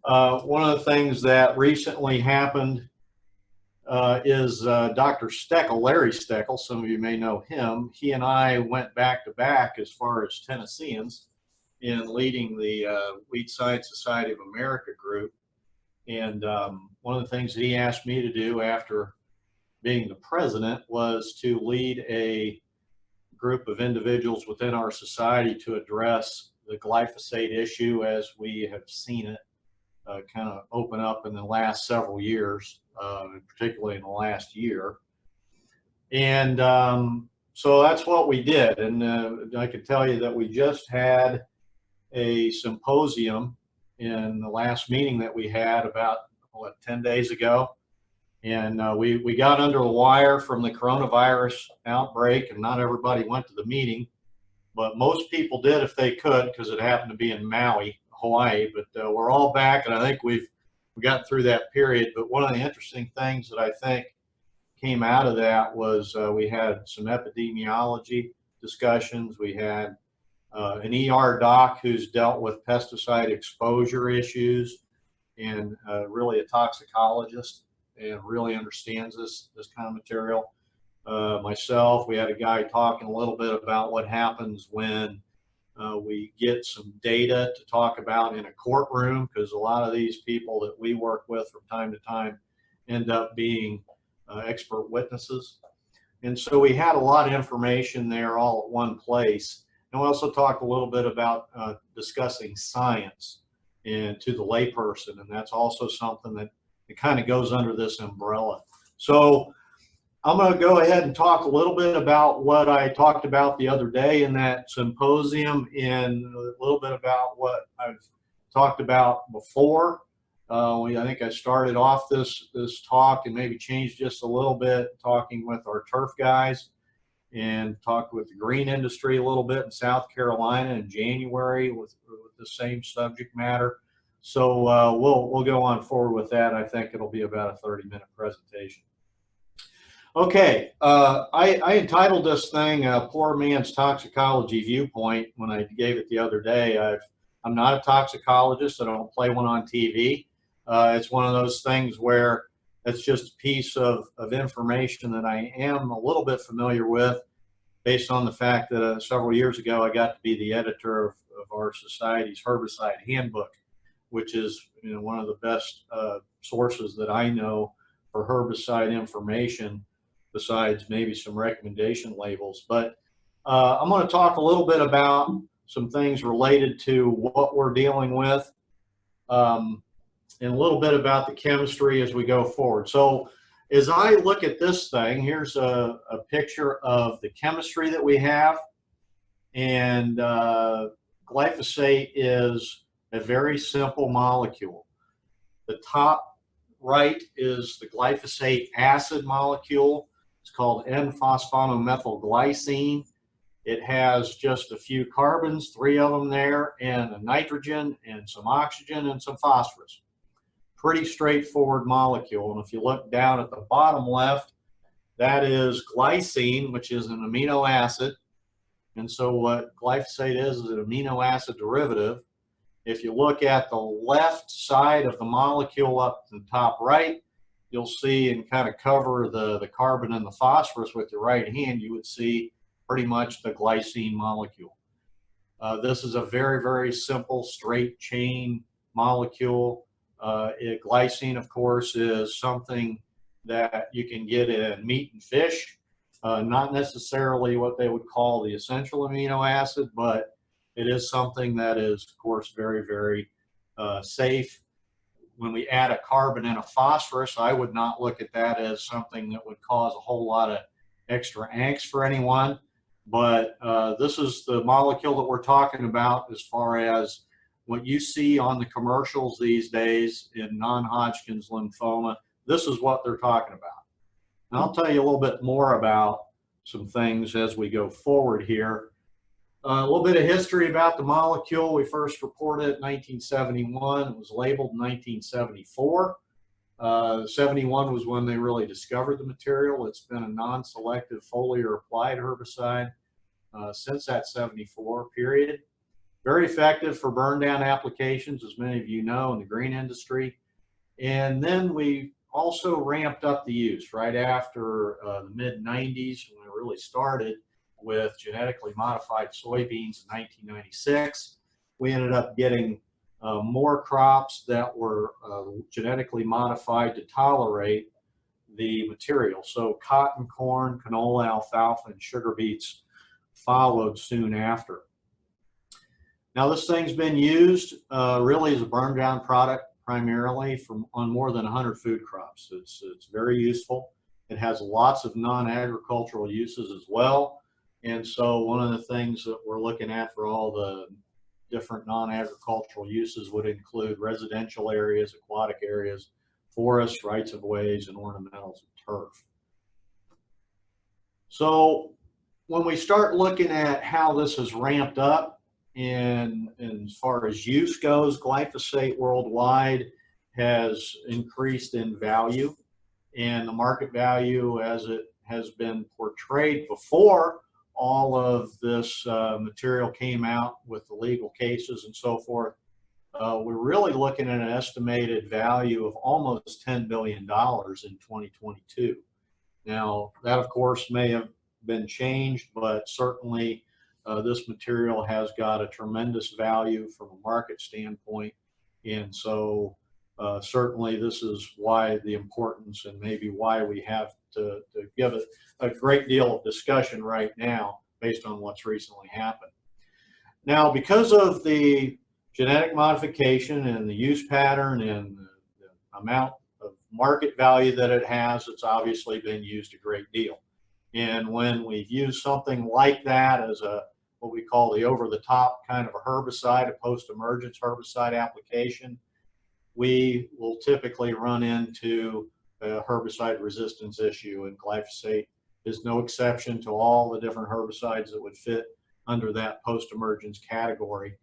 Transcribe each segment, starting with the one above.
One of the things that recently happened is Dr. Steckel, Larry Steckel, some of you may know him. He and I went back to back as far as Tennesseans in leading the Weed Science Society of America group. And one of the things that he asked me to do after being the president was to lead a group of individuals within our society to address the glyphosate issue as we have seen it kind of open up in the last several years, particularly in the last year. And so that's what we did. And I can tell you that we just had a symposium in the last meeting that we had about, what, 10 days ago. And we got under the wire from the coronavirus outbreak, and not everybody went to the meeting, but most people did if they could, because it happened to be in Maui, Hawaii. But we're all back, and I think we got through that period. But one of the interesting things that I think came out of that was we had some epidemiology discussions. We had an ER doc who's dealt with pesticide exposure issues, and really a toxicologist and really understands this kind of material. Myself, we had a guy talking a little bit about what happens when we get some data to talk about in a courtroom, because a lot of these people that we work with from time to time end up being expert witnesses. And so we had a lot of information there all at one place. And we also talked a little bit about discussing science and to the layperson, and that's also something that it kind of goes under this umbrella. So I'm going to go ahead and talk a little bit about what I talked about the other day in that symposium, and a little bit about what I've talked about before. I think I started off this talk and maybe changed just a little bit, talking with our turf guys, and talked with the green industry a little bit in South Carolina in January with the same subject matter. So we'll go on forward with that. I think it'll be about a 30-minute presentation. Okay, I entitled this thing Poor Man's Toxicology Viewpoint when I gave it the other day. I'm not a toxicologist. I don't play one on TV. It's one of those things where it's just a piece of information that I am a little bit familiar with, based on the fact that several years ago I got to be the editor of our society's herbicide handbook, which is, you know, one of the best sources that I know for herbicide information, besides maybe some recommendation labels. But I'm going to talk a little bit about some things related to what we're dealing with, and a little bit about the chemistry as we go forward. So as I look at this thing, here's a picture of the chemistry that we have. And glyphosate is a very simple molecule. The top right is the glyphosate acid molecule. It's called N-phosphonomethylglycine. It has just a few carbons, 3 of them there, and a nitrogen and some oxygen and some phosphorus. Pretty straightforward molecule. And if you look down at the bottom left, that is glycine, which is an amino acid. And so what glyphosate is an amino acid derivative. If you look at the left side of the molecule up to the top right, you'll see, and kind of cover the carbon and the phosphorus with your right hand, you would see pretty much the glycine molecule. This is a very, very simple straight chain molecule. Glycine, of course, is something that you can get in meat and fish. Not necessarily what they would call the essential amino acid, but it is something that is, of course, very, very safe. When we add a carbon and a phosphorus, I would not look at that as something that would cause a whole lot of extra angst for anyone. But this is the molecule that we're talking about as far as what you see on the commercials these days in non-Hodgkin's lymphoma. This is what they're talking about. And I'll tell you a little bit more about some things as we go forward here. A little bit of history about the molecule. We first reported it in 1971. It was labeled in 1974. 71 was when they really discovered the material. It's been a non-selective foliar applied herbicide since that 74 period. Very effective for burn down applications, as many of you know, in the green industry. And then we also ramped up the use right after the mid-90s, when it really started with genetically modified soybeans in 1996. We ended up getting more crops that were genetically modified to tolerate the material. So cotton, corn, canola, alfalfa, and sugar beets followed soon after. Now this thing's been used really as a burn down product primarily on more than 100 food crops. It's very useful. It has lots of non-agricultural uses as well. And so one of the things that we're looking at for all the different non-agricultural uses would include residential areas, aquatic areas, forests, rights of ways, and ornamentals and turf. So when we start looking at how this has ramped up, and as far as use goes, glyphosate worldwide has increased in value, and the market value as it has been portrayed before all of this material came out with the legal cases and so forth, we're really looking at an estimated value of almost $10 billion in 2022. Now, that of course may have been changed, but certainly this material has got a tremendous value from a market standpoint. And so certainly this is why the importance, and maybe why we have to give it a great deal of discussion right now based on what's recently happened. Now, because of the genetic modification and the use pattern and the amount of market value that it has, it's obviously been used a great deal. And when we've used something like that as what we call the over-the-top kind of a herbicide, a post-emergence herbicide application, we will typically run into a herbicide resistance issue, and glyphosate is no exception to all the different herbicides that would fit under that post-emergence category.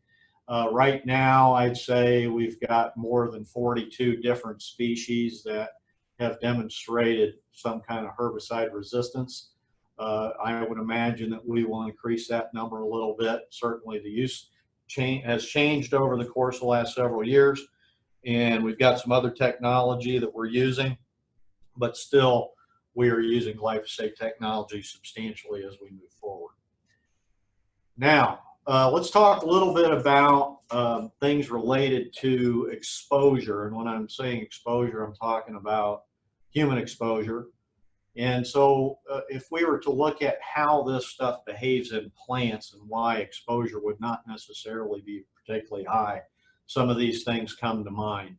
Right now, I'd say we've got more than 42 different species that have demonstrated some kind of herbicide resistance. I would imagine that we will increase that number a little bit. Certainly the use has changed over the course of the last several years, and we've got some other technology that we're using, but still we are using glyphosate technology substantially as we move forward. Now, let's talk a little bit about things related to exposure. And when I'm saying exposure, I'm talking about human exposure. And so if we were to look at how this stuff behaves in plants and why exposure would not necessarily be particularly high, some of these things come to mind.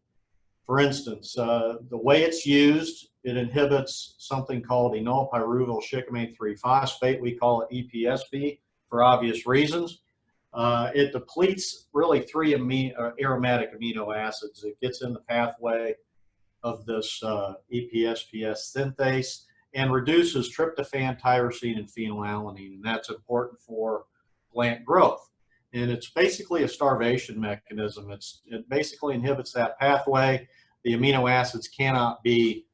For instance, the way it's used, it inhibits something called enolpyruvyl shikimate 3-phosphate. We call it EPSP for obvious reasons. It depletes really 3 aromatic amino acids. It gets in the pathway of this EPSPS synthase and reduces tryptophan, tyrosine, and phenylalanine, and that's important for plant growth. And it's basically a starvation mechanism. It basically inhibits that pathway. The amino acids cannot be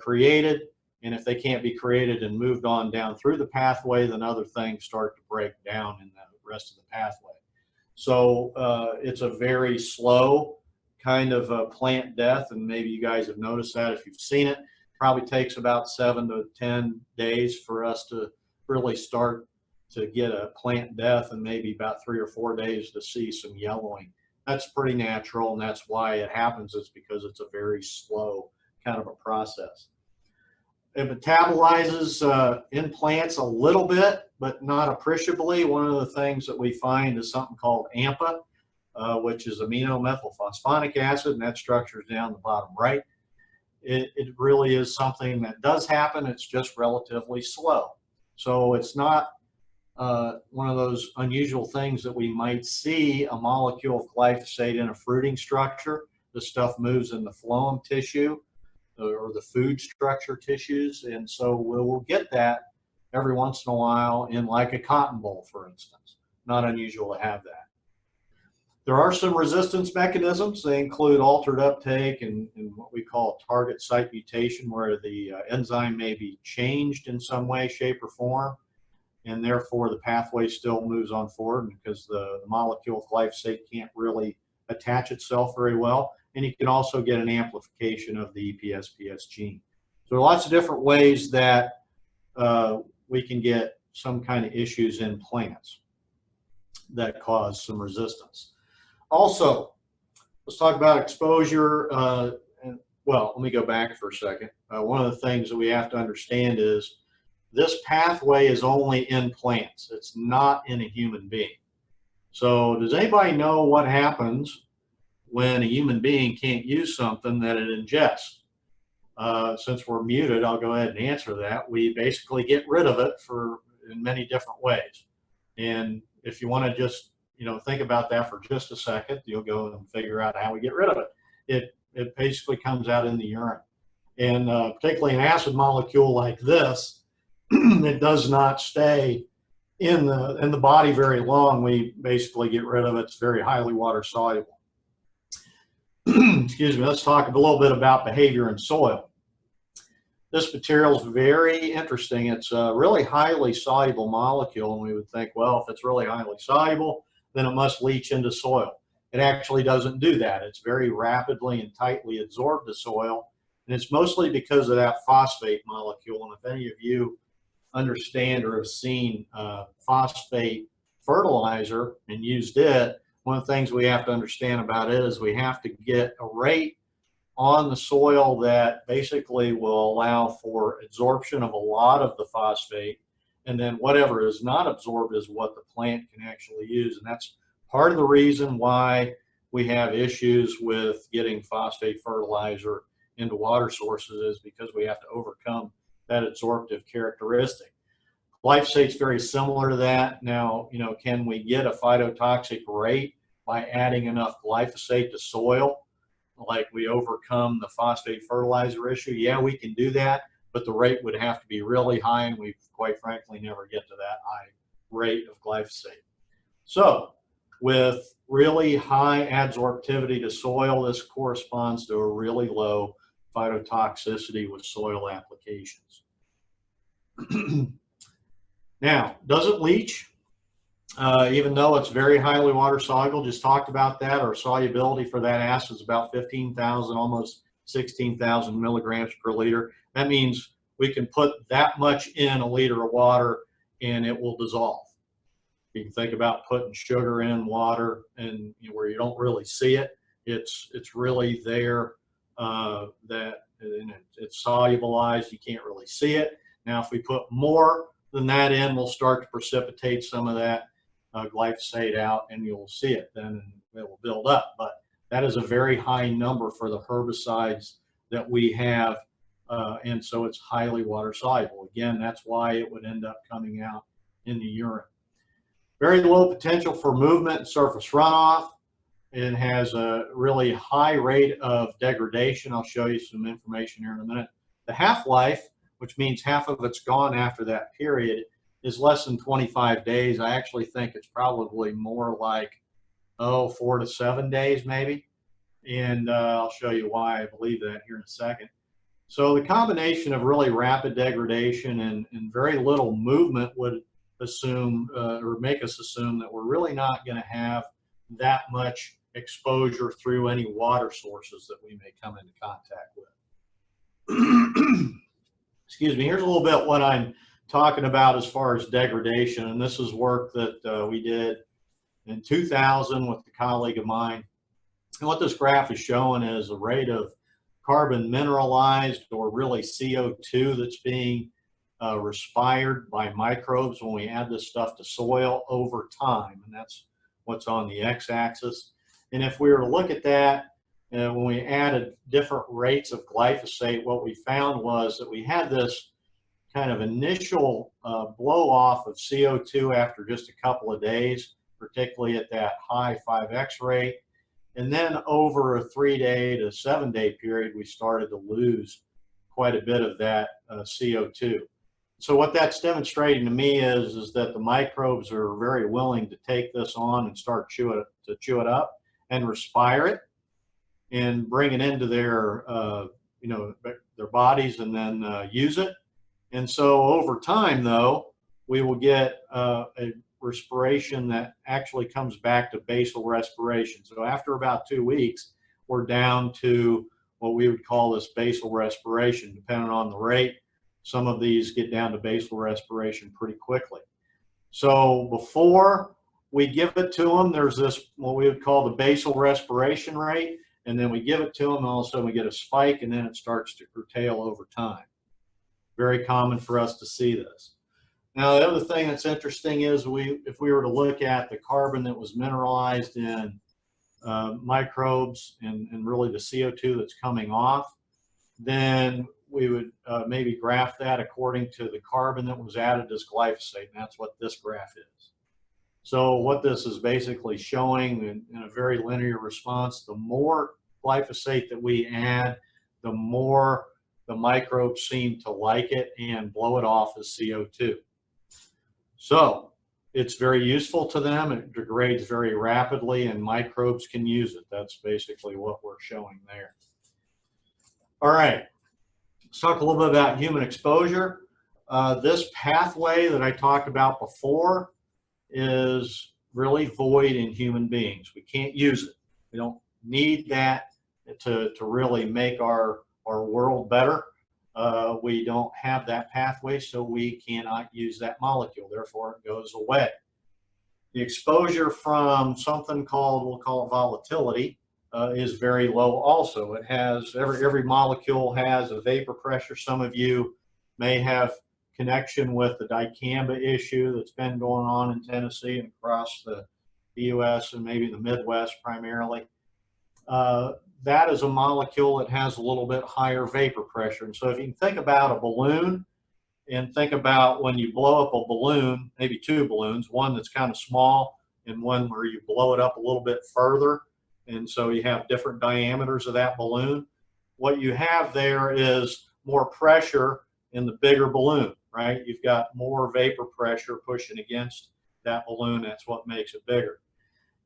created, and if they can't be created and moved on down through the pathway, then other things start to break down in the rest of the pathway. So it's a very slow kind of plant death, and maybe you guys have noticed that if you've seen it. Probably takes about 7 to 10 days for us to really start to get a plant death, and maybe about 3 or 4 days to see some yellowing. That's pretty natural, and that's why it happens, is because it's a very slow kind of a process. It metabolizes in plants a little bit, but not appreciably. One of the things that we find is something called AMPA, which is amino methylphosphonic acid, and that structure is down the bottom right. It really is something that does happen. It's just relatively slow. So it's not one of those unusual things that we might see a molecule of glyphosate in a fruiting structure. The stuff moves in the phloem tissue or the food structure tissues, and so we'll get that every once in a while in like a cotton boll, for instance. Not unusual to have that. There are some resistance mechanisms. They include altered uptake and what we call target site mutation, where the enzyme may be changed in some way, shape, or form. and therefore the pathway still moves on forward because the molecule of glyphosate can't really attach itself very well. And you can also get an amplification of the EPSPS gene. So there are lots of different ways that we can get some kind of issues in plants that cause some resistance. Also, let's talk about exposure. Well, let me go back for a second. One of the things that we have to understand is this pathway is only in plants. It's not in a human being. So does anybody know what happens when a human being can't use something that it ingests? Since we're muted, I'll go ahead and answer that. We basically get rid of it in many different ways. And if you want to just think about that for just a second, you'll go and figure out how we get rid of it. It basically comes out in the urine. And particularly an acid molecule like this, it does not stay in the body very long. We basically get rid of it. It's very highly water soluble. Excuse me. Let's talk a little bit about behavior in soil. This material is very interesting. It's a really highly soluble molecule, and we would think, well, if it's really highly soluble, then it must leach into soil. It actually doesn't do that. It's very rapidly and tightly absorbed to soil, and it's mostly because of that phosphate molecule. And if any of you understand or have seen phosphate fertilizer and used it, one of the things we have to understand about it is we have to get a rate on the soil that basically will allow for absorption of a lot of the phosphate, and then whatever is not absorbed is what the plant can actually use. And that's part of the reason why we have issues with getting phosphate fertilizer into water sources, is because we have to overcome that absorptive characteristic. Glyphosate's very similar to that. Now, can we get a phytotoxic rate by adding enough glyphosate to soil, like we overcome the phosphate fertilizer issue? Yeah, we can do that, but the rate would have to be really high, and we quite frankly never get to that high rate of glyphosate. So with really high adsorptivity to soil, this corresponds to a really low phytotoxicity with soil applications. Now, does it leach? Even though it's very highly water soluble, just talked about that, our solubility for that acid is about 15,000, almost 16,000 milligrams per liter. That means we can put that much in a liter of water and it will dissolve. You can think about putting sugar in water and where you don't really see it. It's really there, it's solubilized. You can't really see it. Now, if we put more than that in, we'll start to precipitate some of that glyphosate out, and you'll see it then, and it will build up. But that is a very high number for the herbicides that we have, and so it's highly water soluble. Again, that's why it would end up coming out in the urine. Very low potential for movement and surface runoff. It has a really high rate of degradation. I'll show you some information here in a minute. The half-life, which means half of it's gone after that period, is less than 25 days. I actually think it's probably more like, 4 to 7 days maybe. And I'll show you why I believe that here in a second. So the combination of really rapid degradation and very little movement would assume or make us assume that we're really not going to have that much exposure through any water sources that we may come into contact with. Excuse me, here's a little bit what I'm talking about as far as degradation, and this is work that we did in 2000 with a colleague of mine. And what this graph is showing is the rate of carbon mineralized, or really CO2, that's being respired by microbes when we add this stuff to soil over time, and that's what's on the x-axis. And if we were to look at that, when we added different rates of glyphosate, what we found was that we had this kind of initial blow off of CO2 after just a couple of days, particularly at that high 5x rate. And then over a 3-day to 7-day period, we started to lose quite a bit of that CO2. So what that's demonstrating to me is that the microbes are very willing to take this on and start chew it up and respire it and bring it into their their bodies and then use it. And so over time, though, we will get a respiration that actually comes back to basal respiration. So after about 2 weeks, we're down to what we would call this basal respiration, depending on the rate. Some of these get down to basal respiration pretty quickly. So before we give it to them, there's this, what we would call the basal respiration rate, and then we give it to them, and all of a sudden we get a spike, and then it starts to curtail over time. Very common for us to see this. Now, the other thing that's interesting is if we were to look at the carbon that was mineralized in microbes and really the CO2 that's coming off, then we would maybe graph that according to the carbon that was added as glyphosate, and that's what this graph is. So what this is basically showing in a very linear response, the more glyphosate that we add, the more the microbes seem to like it and blow it off as CO2. So it's very useful to them. It degrades very rapidly and microbes can use it. That's basically what we're showing there. All right, let's talk a little bit about human exposure. This pathway that I talked about before is really void in human beings. We can't use it. We don't need that to really make our world better. We don't have that pathway, so we cannot use that molecule. Therefore, it goes away. The exposure from something called, we'll call it volatility, is very low also. It has, every molecule has a vapor pressure. Some of you may have connection with the dicamba issue that's been going on in Tennessee and across the U.S. and maybe the Midwest primarily. That is a molecule that has a little bit higher vapor pressure. And so if you can think about a balloon and think about when you blow up a balloon, maybe two balloons, one that's kind of small and one where you blow it up a little bit further. And so you have different diameters of that balloon. What you have there is more pressure in the bigger balloon, right? You've got more vapor pressure pushing against that balloon. That's what makes it bigger.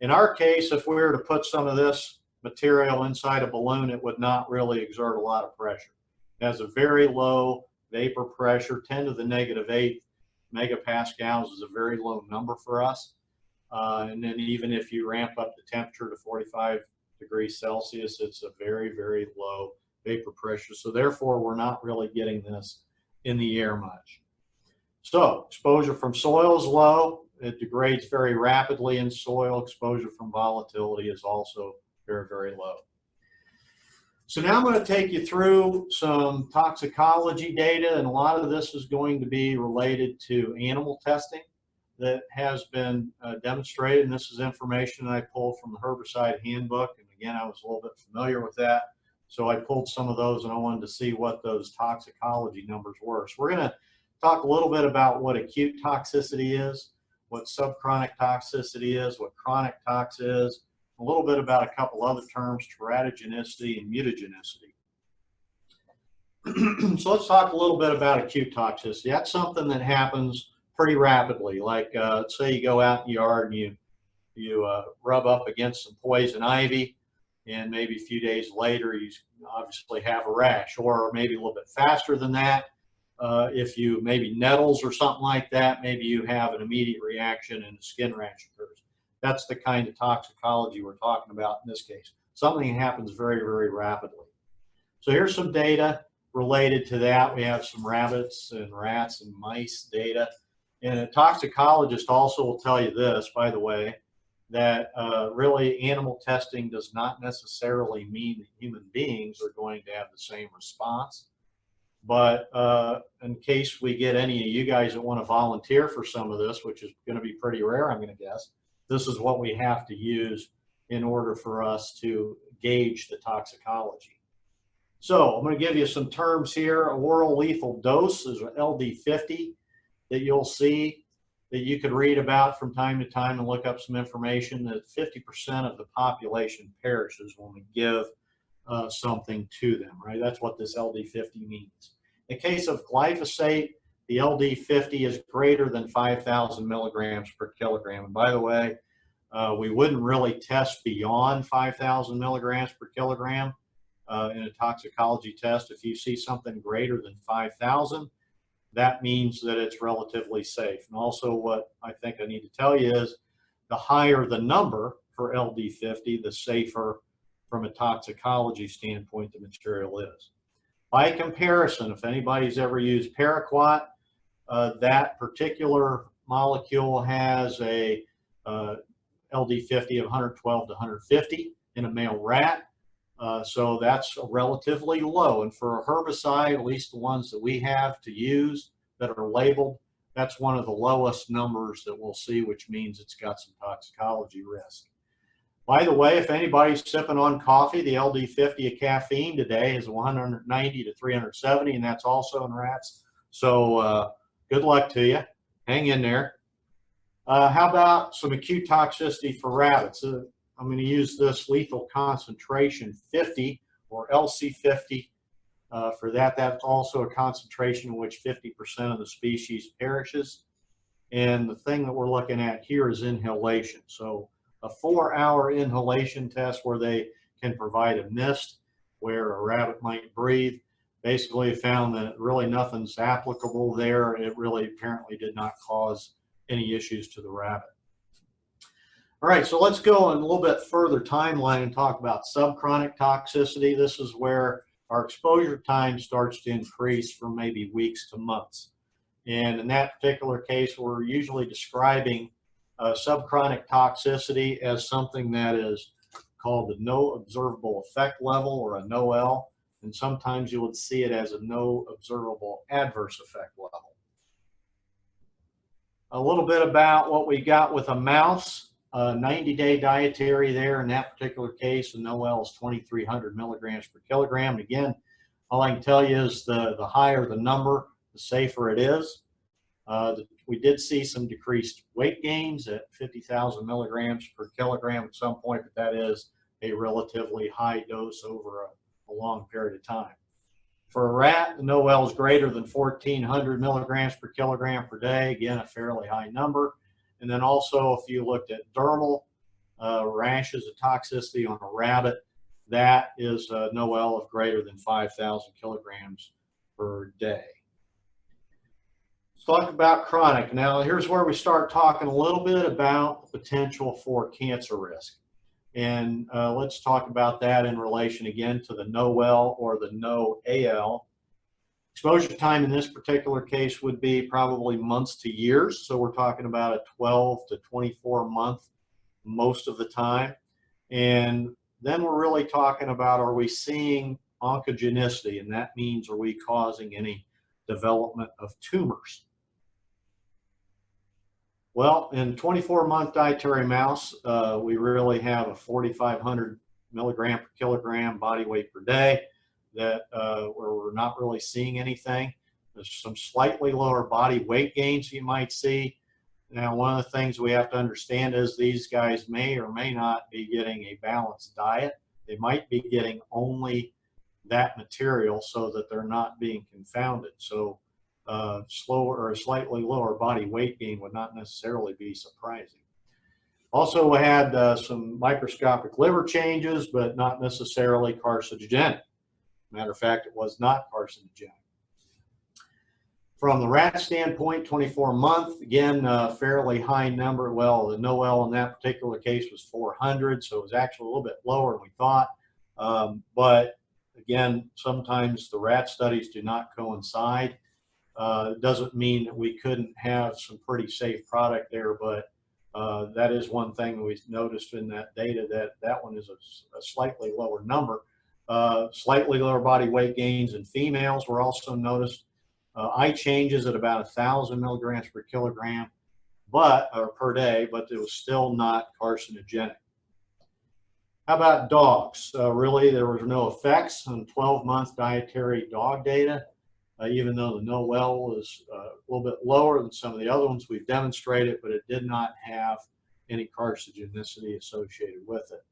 In our case, if we were to put some of this material inside a balloon, it would not really exert a lot of pressure. It has a very low vapor pressure, 10 to the -8 megapascals is a very low number for us. And then even if you ramp up the temperature to 45 degrees Celsius, it's a very, very low vapor pressure. So therefore, we're not really getting this in the air much. So exposure from soil is low. It degrades very rapidly in soil. Exposure from volatility is also very, very low. So now I'm going to take you through some toxicology data, and a lot of this is going to be related to animal testing that has been demonstrated, and this is information that I pulled from the Herbicide Handbook, and again, I was a little bit familiar with that, so I pulled some of those and I wanted to see what those toxicology numbers were. So we're going to talk a little bit about what acute toxicity is, what subchronic toxicity is, what chronic tox is, a little bit about a couple other terms, teratogenicity and mutagenicity. So let's talk a little bit about acute toxicity. That's something that happens pretty rapidly. Like let's say you go out in the yard and you rub up against some poison ivy, and maybe a few days later you obviously have a rash, or maybe a little bit faster than that. If you maybe nettles or something like that, maybe you have an immediate reaction and a skin rash occurs. That's the kind of toxicology we're talking about in this case. Something happens very, very rapidly. So here's some data related to that. We have some rabbits and rats and mice data. And a toxicologist also will tell you this, by the way, that really animal testing does not necessarily mean that human beings are going to have the same response. But in case we get any of you guys that want to volunteer for some of this, which is going to be pretty rare, I'm going to guess, this is what we have to use in order for us to gauge the toxicology. So I'm going to give you some terms here. A oral lethal dose is LD50 that you'll see that you could read about from time to time and look up some information that 50% of the population perishes when we give something to them, right? That's what this LD50 means. In the case of glyphosate, the LD50 is greater than 5,000 milligrams per kilogram. And by the way, we wouldn't really test beyond 5,000 milligrams per kilogram in a toxicology test. If you see something greater than 5,000, that means that it's relatively safe. And also what I think I need to tell you is the higher the number for LD50, the safer from a toxicology standpoint the material is. By comparison, if anybody's ever used paraquat, that particular molecule has a LD50 of 112 to 150 in a male rat. So that's relatively low. And for a herbicide, at least the ones that we have to use that are labeled, that's one of the lowest numbers that we'll see, which means it's got some toxicology risk. By the way, if anybody's sipping on coffee, the LD50 of caffeine today is 190 to 370, and that's also in rats. So good luck to you. Hang in there. How about some acute toxicity for rabbits? I'm going to use this lethal concentration 50 or LC50 for that. That's also a concentration in which 50% of the species perishes. And the thing that we're looking at here is inhalation. So a 4-hour inhalation test where they can provide a mist where a rabbit might breathe. Basically found that really nothing's applicable there. It really apparently did not cause any issues to the rabbit. All right, so let's go in a little bit further timeline and talk about subchronic toxicity. This is where our exposure time starts to increase from maybe weeks to months. And in that particular case, we're usually describing subchronic toxicity as something that is called the no observable effect level, or a NOEL, and sometimes you would see it as a no observable adverse effect level. A little bit about what we got with a mouse. 90-day dietary there in that particular case, the NOEL is 2,300 milligrams per kilogram. Again, all I can tell you is the higher the number, the safer it is. We did see some decreased weight gains at 50,000 milligrams per kilogram at some point, but that is a relatively high dose over a long period of time. For a rat, the NOEL is greater than 1,400 milligrams per kilogram per day. Again, a fairly high number. And then also, if you looked at dermal rashes of toxicity on a rabbit, that is a NOEL of greater than 5,000 kilograms per day. Let's talk about chronic. Now, here's where we start talking a little bit about the potential for cancer risk. And let's talk about that in relation again to the NOEL or the NOAL. Exposure time in this particular case would be probably months to years. So we're talking about a 12 to 24 month most of the time. And then we're really talking about, are we seeing oncogenicity? And that means, are we causing any development of tumors? Well, in 24-month dietary mouse, we really have a 4,500 milligram per kilogram body weight per day that where we're not really seeing anything. There's some slightly lower body weight gains you might see. Now, one of the things we have to understand is these guys may or may not be getting a balanced diet. They might be getting only that material so that they're not being confounded. So slower or slightly lower body weight gain would not necessarily be surprising. Also, we had some microscopic liver changes, but not necessarily carcinogenic. Matter of fact, it was not carcinogenic. From the rat standpoint, 24-month, again, fairly high number. Well, the NOEL in that particular case was 400, so it was actually a little bit lower than we thought. But again, sometimes the rat studies do not coincide. It doesn't mean that we couldn't have some pretty safe product there, but that is one thing we noticed in that data, that one is a slightly lower number. Slightly lower body weight gains in females were also noticed. Eye changes at about 1,000 milligrams per kilogram, or per day, but it was still not carcinogenic. How about dogs? Really, there were no effects on 12-month dietary dog data, even though the NOEL was a little bit lower than some of the other ones we've demonstrated, but it did not have any carcinogenicity associated with it.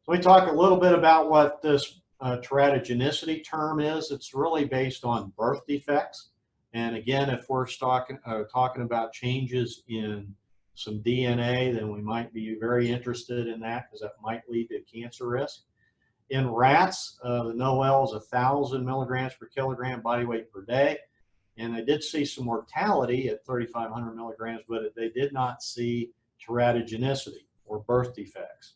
So we talk a little bit about what this teratogenicity term is. It's really based on birth defects. And again, if we're talking about changes in some DNA, then we might be very interested in that because that might lead to cancer risk. In rats, the NOEL is 1,000 milligrams per kilogram body weight per day. And they did see some mortality at 3,500 milligrams, but they did not see teratogenicity or birth defects.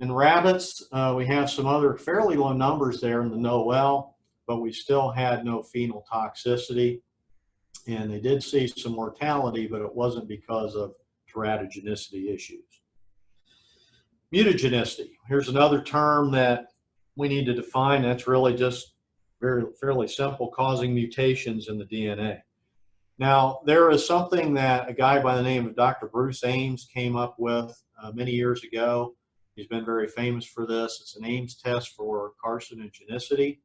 In rabbits, we have some other fairly low numbers there in the NOEL, but we still had no phenotoxicity. And they did see some mortality, but it wasn't because of teratogenicity issues. Mutagenicity. Here's another term that we need to define. That's really just fairly simple, causing mutations in the DNA. Now, there is something that a guy by the name of Dr. Bruce Ames came up with many years ago. He's been very famous for this. It's an Ames test for carcinogenicity.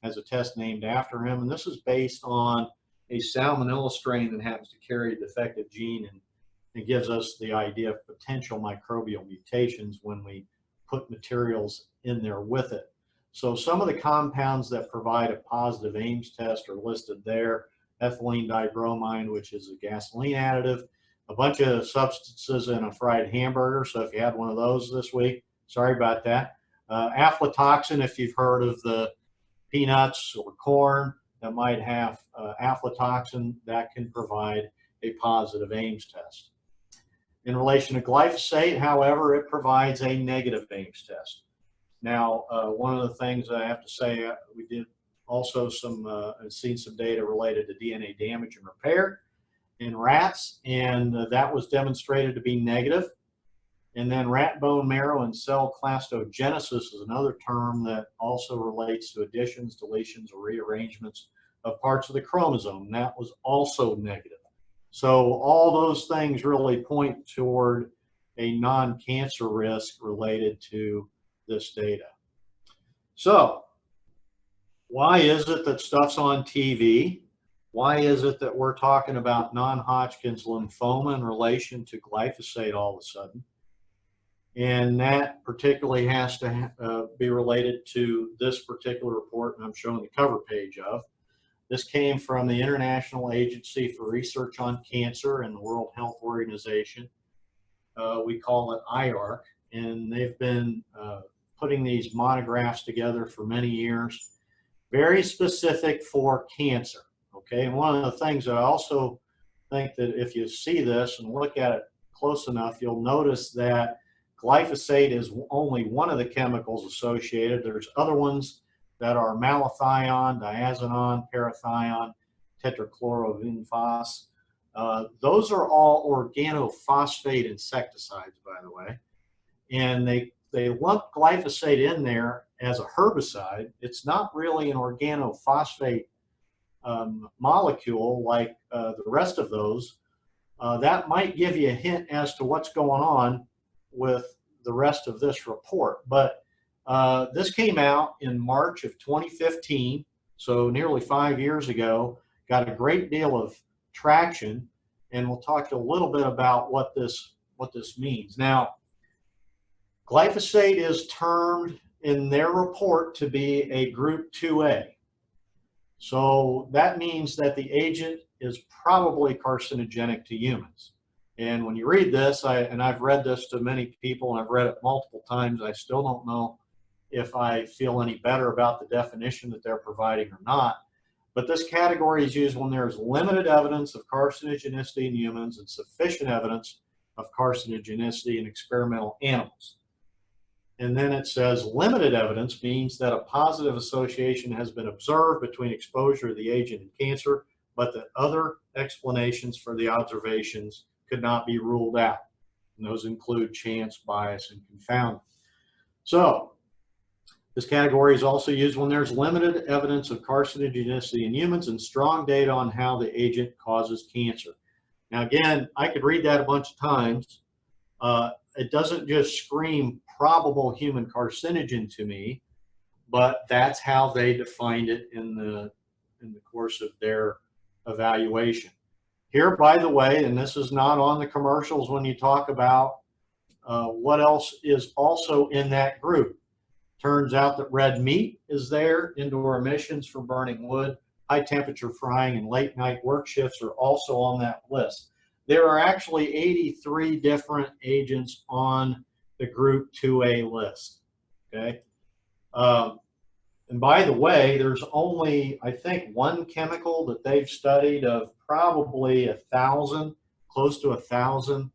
Has a test named after him, and this is based on a salmonella strain that happens to carry a defective gene, and it gives us the idea of potential microbial mutations when we put materials in there with it. So some of the compounds that provide a positive Ames test are listed there. Ethylene dibromine, which is a gasoline additive, a bunch of substances in a fried hamburger. So if you had one of those this week, sorry about that. Aflatoxin, if you've heard of the peanuts or corn that might have aflatoxin, that can provide a positive Ames test. In relation to glyphosate, however, it provides a negative Ames test. Now, one of the things I have to say, we did also seen some data related to DNA damage and repair in rats, and that was demonstrated to be negative. And then rat bone marrow and cell clastogenesis is another term that also relates to additions, deletions, or rearrangements of parts of the chromosome. And that was also negative. So all those things really point toward a non-cancer risk related to this data. So why is it that stuff's on TV? Why is it that we're talking about non-Hodgkin's lymphoma in relation to glyphosate all of a sudden? And that particularly has to be related to this particular report, and I'm showing the cover page of. This came from the International Agency for Research on Cancer and the World Health Organization. We call it IARC, and they've been putting these monographs together for many years, very specific for cancer. Okay, and one of the things that I also think that if you see this and look at it close enough, you'll notice that glyphosate is only one of the chemicals associated. There's other ones that are malathion, diazinon, parathion, tetrachlorovinphos. Those are all organophosphate insecticides, by the way. And they lump glyphosate in there as a herbicide. It's not really an organophosphate molecule like the rest of those. That might give you a hint as to what's going on with the rest of this report. But this came out in March of 2015, so nearly 5 years ago, got a great deal of traction, and we'll talk a little bit about what this means. Now, glyphosate is termed in their report to be a group 2A. So that means that the agent is probably carcinogenic to humans. And when you read this, and I've read this to many people, and I've read it multiple times, I still don't know if I feel any better about the definition that they're providing or not. But this category is used when there's limited evidence of carcinogenicity in humans and sufficient evidence of carcinogenicity in experimental animals. And then it says limited evidence means that a positive association has been observed between exposure to the agent and cancer, but that other explanations for the observations could not be ruled out. And those include chance, bias, and confounding. So this category is also used when there's limited evidence of carcinogenicity in humans and strong data on how the agent causes cancer. Now again, I could read that a bunch of times. It doesn't just scream probable human carcinogen to me, but that's how they defined it in the course of their evaluation. Here, by the way, and this is not on the commercials when you talk about what else is also in that group. Turns out that red meat is there, indoor emissions from burning wood, high temperature frying, and late night work shifts are also on that list. There are actually 83 different agents on the group 2A list, okay? And by the way, there's only, I think, one chemical that they've studied of probably 1,000, close to 1,000,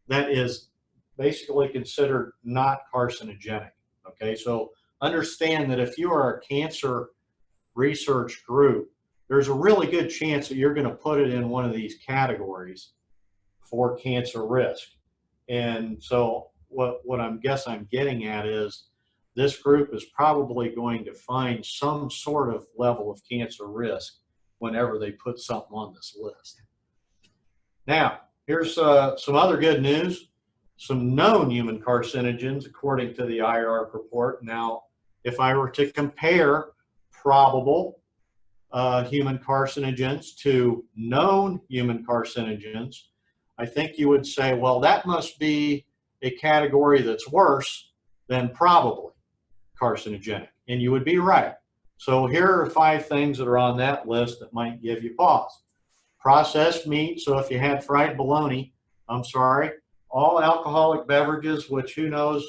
that is basically considered not carcinogenic. Okay, so understand that if you are a cancer research group, there's a really good chance that you're going to put it in one of these categories for cancer risk. And so what I'm getting at is this group is probably going to find some sort of level of cancer risk whenever they put something on this list. Now, here's some other good news. Some known human carcinogens, according to the IARC report. Now, if I were to compare probable human carcinogens to known human carcinogens, I think you would say, well, that must be a category that's worse than probably carcinogenic. And you would be right. So here are 5 things that are on that list that might give you pause. Processed meat, so if you had fried bologna, I'm sorry, all alcoholic beverages, which who knows,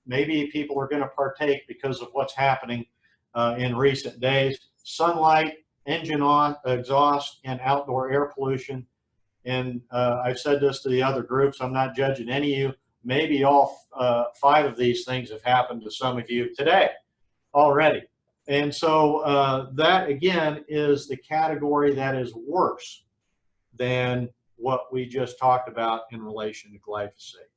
maybe people are going to partake because of what's happening in recent days. Sunlight, engine exhaust, and outdoor air pollution. And I've said this to the other groups, I'm not judging any of you. Maybe all 5 of these things have happened to some of you today already. And so that, again, is the category that is worse than what we just talked about in relation to glyphosate.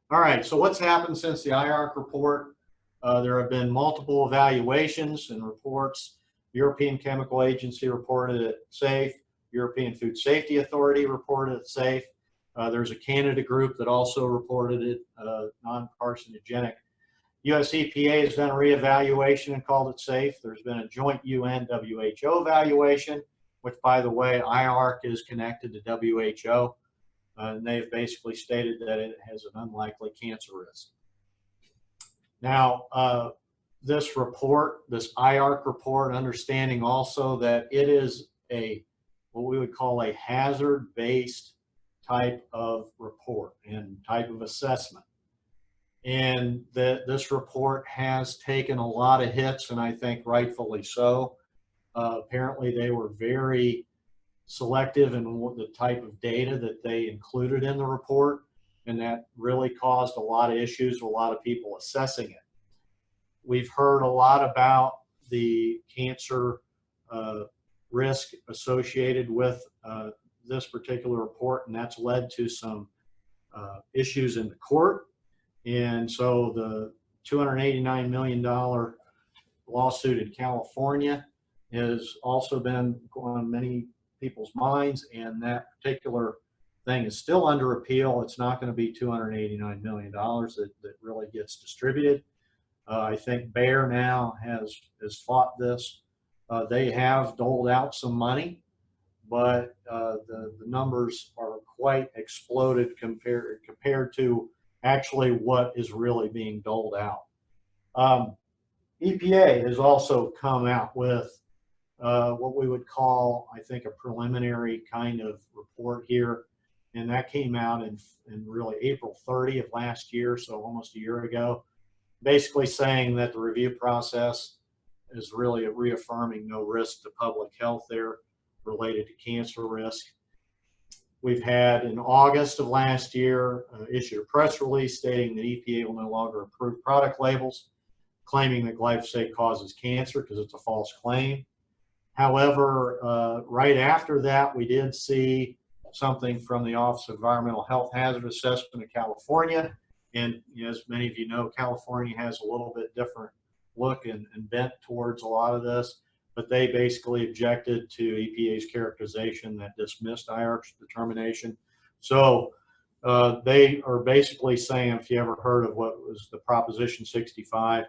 All right, so what's happened since the IARC report? There have been multiple evaluations and reports. European Chemical Agency reported it safe. European Food Safety Authority reported it safe. There's a Canada group that also reported it non-carcinogenic. US EPA has done a reevaluation and called it safe. There's been a joint UN-WHO evaluation, which, by the way, IARC is connected to WHO. And they've basically stated that it has an unlikely cancer risk. Now, this report, this IARC report, understanding also that it is what we would call a hazard-based type of report and type of assessment. And that this report has taken a lot of hits, and I think rightfully so. Apparently they were very selective in the type of data that they included in the report, and that really caused a lot of issues with a lot of people assessing it. We've heard a lot about the cancer risk associated with this particular report, and that's led to some issues in the court. And so the $289 million lawsuit in California has also been on many people's minds, and that particular thing is still under appeal. It's not going to be $289 million that really gets distributed. I think Bayer now has fought this. They have doled out some money, but the numbers are quite exploded compared to actually what is really being doled out. EPA has also come out with what we would call, I think, a preliminary kind of report here, and that came out in really April 30 of last year, so almost a year ago, basically saying that the review process is really reaffirming no risk to public health there related to cancer risk. We've had, in August of last year, issued a press release stating that EPA will no longer approve product labels claiming that glyphosate causes cancer because it's a false claim. However, right after that, we did see something from the Office of Environmental Health Hazard Assessment of California. And as many of you know, California has a little bit different look and bent towards a lot of this. But they basically objected to EPA's characterization that dismissed IARC's determination. So they are basically saying, if you ever heard of what was the Proposition 65,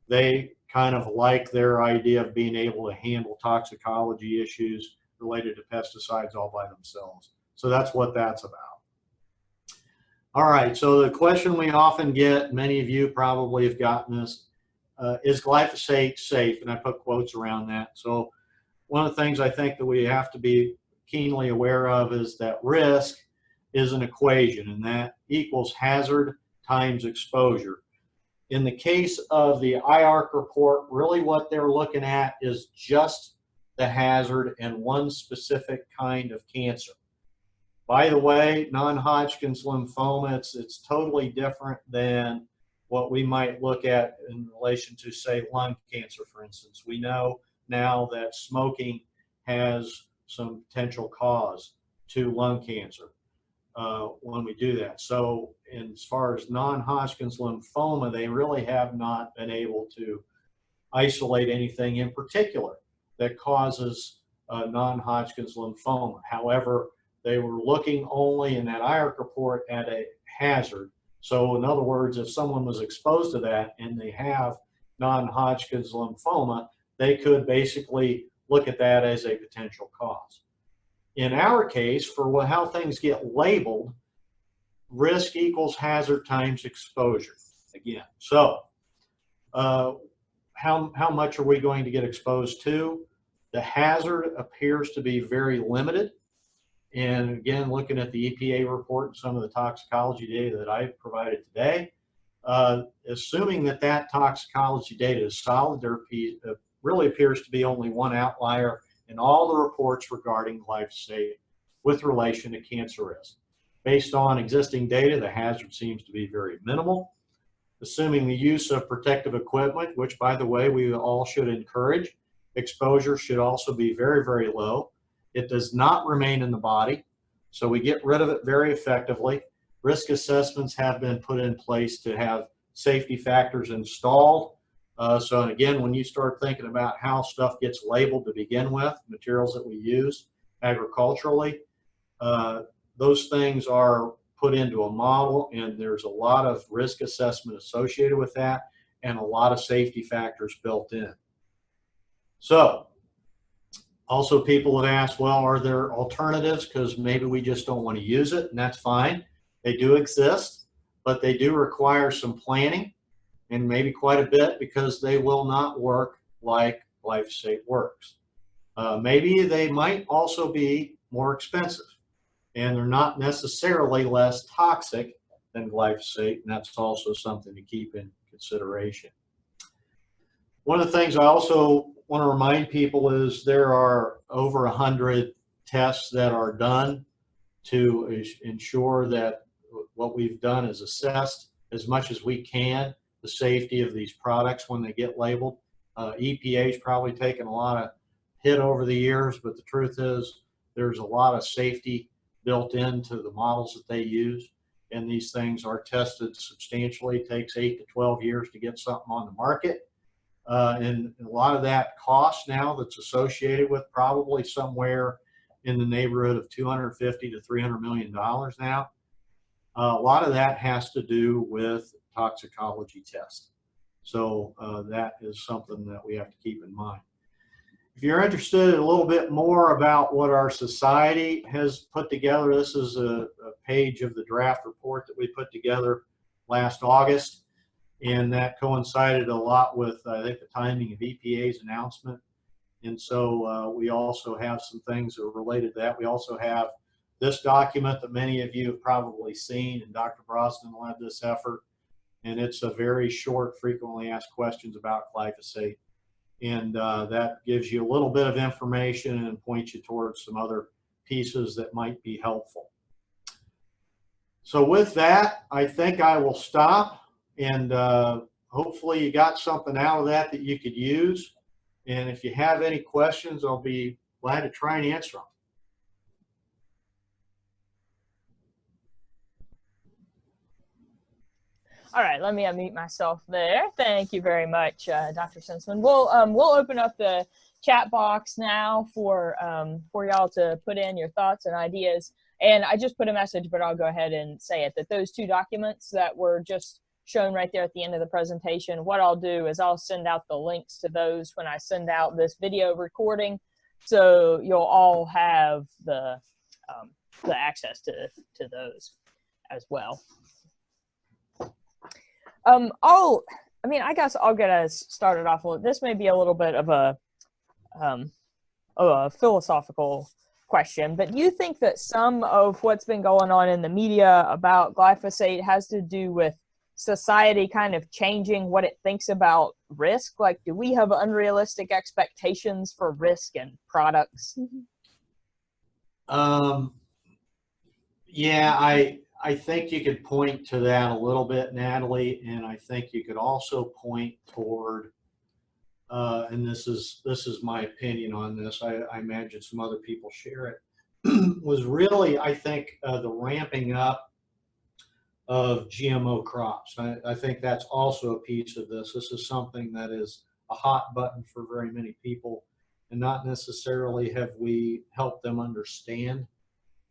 they kind of like their idea of being able to handle toxicology issues related to pesticides all by themselves. So that's what that's about. All right, so the question we often get, many of you probably have gotten this, is glyphosate safe? And I put quotes around that. So one of the things I think that we have to be keenly aware of is that risk is an equation, and that equals hazard times exposure. In the case of the IARC report, really what they're looking at is just the hazard and one specific kind of cancer. By the way, non-Hodgkin's lymphoma, it's totally different than what we might look at in relation to, say, lung cancer, for instance. We know now that smoking has some potential cause to lung cancer when we do that. So as far as non-Hodgkin's lymphoma, they really have not been able to isolate anything in particular that causes non-Hodgkin's lymphoma. However, they were looking only in that IARC report at a hazard. So in other words, if someone was exposed to that and they have non-Hodgkin's lymphoma, they could basically look at that as a potential cause. In our case, for how things get labeled, risk equals hazard times exposure again. So how much are we going to get exposed to? The hazard appears to be very limited. And again, looking at the EPA report and some of the toxicology data that I provided today, assuming that that toxicology data is solid, there really appears to be only one outlier in all the reports regarding glyphosate with relation to cancer risk. Based on existing data, the hazard seems to be very minimal. Assuming the use of protective equipment, which by the way, we all should encourage, exposure should also be very, very low. It does not remain in the body, so we get rid of it very effectively. Risk assessments have been put in place to have safety factors installed. So again, when you start thinking about how stuff gets labeled to begin with, materials that we use agriculturally, those things are put into a model, and there's a lot of risk assessment associated with that and a lot of safety factors built in. So also people have asked, well, are there alternatives? Because maybe we just don't want to use it, and that's fine. They do exist, but they do require some planning, and maybe quite a bit, because they will not work like glyphosate works. Maybe they might also be more expensive, and they're not necessarily less toxic than glyphosate, and that's also something to keep in consideration. One of the things I also want to remind people is there are over 100 tests that are done to ensure that what we've done is assessed as much as we can the safety of these products when they get labeled. EPA's probably taken a lot of hit over the years, but the truth is there's a lot of safety built into the models that they use, and these things are tested substantially. It takes 8 to 12 years to get something on the market. And a lot of that cost now that's associated with probably somewhere in the neighborhood of $250 to $300 million now. A lot of that has to do with toxicology tests. So that is something that we have to keep in mind. If you're interested in a little bit more about what our society has put together, this is a page of the draft report that we put together last August, and that coincided a lot with, I think, the timing of EPA's announcement. And so we also have some things that are related to that. We also have this document that many of you have probably seen, and Dr. Brosnan led this effort, and it's a very short, frequently asked questions about glyphosate. And that gives you a little bit of information and points you towards some other pieces that might be helpful. So with that, I think I will stop, and hopefully you got something out of that that you could use. And if you have any questions, I'll be glad to try and answer them. All right, let me unmute myself there. Thank you very much, Dr. Senseman. We'll open up the chat box now for y'all to put in your thoughts and ideas. And I just put a message, but I'll go ahead and say it, that those two documents that were just shown right there at the end of the presentation, what I'll do is I'll send out the links to those when I send out this video recording, so you'll all have the access to those as well. I guess I'll get us started off. This may be a little bit of a philosophical question, but do you think that some of what's been going on in the media about glyphosate has to do with society kind of changing what it thinks about risk? Like, do we have unrealistic expectations for risk and products? Yeah, I think you could point to that a little bit, Natalie, and I think you could also point toward, and this is my opinion on this. I imagine some other people share it. Was really, I think, the ramping up of GMO crops. I think that's also a piece of this. This is something that is a hot button for very many people, and not necessarily have we helped them understand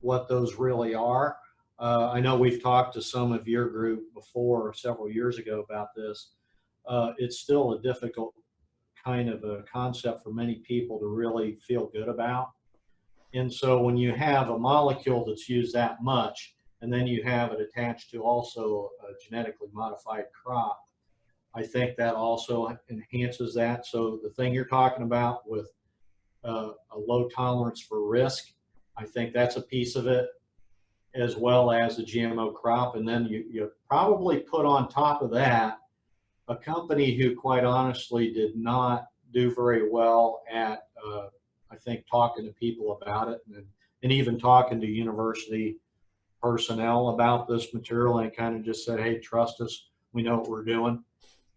what those really are. I know we've talked to some of your group before, several years ago, about this. It's still a difficult kind of a concept for many people to really feel good about. And so when you have a molecule that's used that much, and then you have it attached to also a genetically modified crop, I think that also enhances that. So the thing you're talking about with a low tolerance for risk, I think that's a piece of it, as well as the GMO crop. And then you probably put on top of that a company who quite honestly did not do very well at, I think, talking to people about it, and even talking to university personnel about this material, and kind of just said, hey, trust us, we know what we're doing.